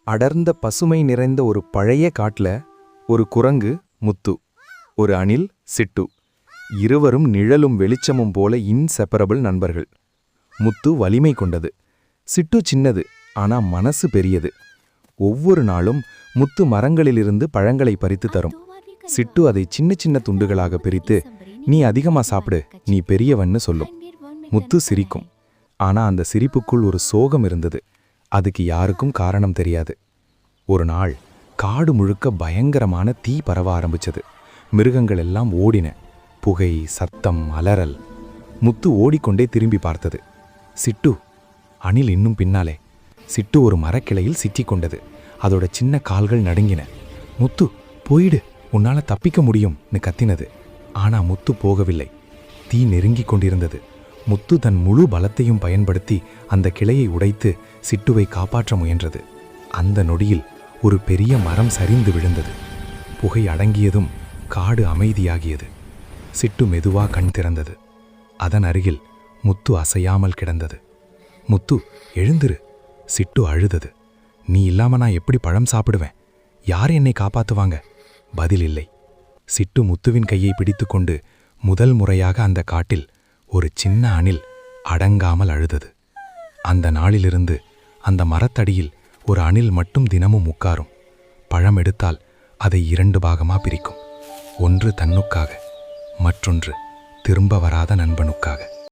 அடர்ந்த பசுமை நிறைந்த ஒரு பழைய காட்டுல ஒரு குரங்கு முத்து, ஒரு அணில் சிட்டு, இருவரும் நிழலும் வெளிச்சமும் போல இன்செப்பரபிள் நண்பர்கள். முத்து வலிமை கொண்டது, சிட்டு சின்னது, ஆனா மனசு பெரியது. ஒவ்வொரு நாளும் முத்து மரங்களிலிருந்து பழங்களை பறித்து தரும். சிட்டு அதை சின்ன சின்ன துண்டுகளாக பிரித்து, நீ அதிகமா சாப்பிடு, நீ பெரியவன்னு சொல்லும். முத்து சிரிக்கும், ஆனா அந்த சிரிப்புக்குள் ஒரு சோகம் இருந்தது. அதுக்கு யாருக்கும் காரணம் தெரியாது. ஒரு நாள் காடு முழுக்க பயங்கரமான தீ பரவ ஆரம்பிச்சது. மிருகங்கள் எல்லாம் ஓடின. புகை, சத்தம், அலறல். முத்து ஓடிக்கொண்டே திரும்பி பார்த்தது. சிட்டு, அணில் இன்னும் பின்னாலே. சிட்டு ஒரு மரக்கிளையில் சிக்கிக்கொண்டது. அதோட சின்ன கால்கள் நடுங்கின. முத்து, போயிடு, உன்னால தப்பிக்க முடியும்னு கத்தினது. ஆனா முத்து போகவில்லை. தீ நெருங்கிக் கொண்டிருந்தது. முத்து தன் முழு பலத்தையும் பயன்படுத்தி அந்த கிளையை உடைத்து சிட்டுவை காப்பாற்ற முயன்றது. அந்த நொடியில் ஒரு பெரிய மரம் சரிந்து விழுந்தது. புகை அடங்கியதும் காடு அமைதியாகியது. சிட்டு மெதுவா கண் திறந்தது. அதன் அருகில் முத்து அசையாமல் கிடந்தது. முத்து, எழுந்திரு. சிட்டு அழுதது. நீ இல்லாம நான் எப்படி பழம் சாப்பிடுவேன்? யார் என்னை காப்பாத்துவாங்க? பதில் இல்லை. சிட்டு முத்துவின் கையை பிடித்துக்கொண்டு முதல் முறையாக அந்த காட்டில் ஒரு சின்ன அணில் அடங்காமல் அழுதது. அந்த நாளிலிருந்து அந்த மரத்தடியில் ஒரு அணில் மட்டும் தினமும் உட்காரும். பழம் எடுத்தால் அதை 2 பாகமா பிரிக்கும். ஒன்று தன்னுக்காக, மற்றொன்று திரும்ப வராத நண்பனுக்காக.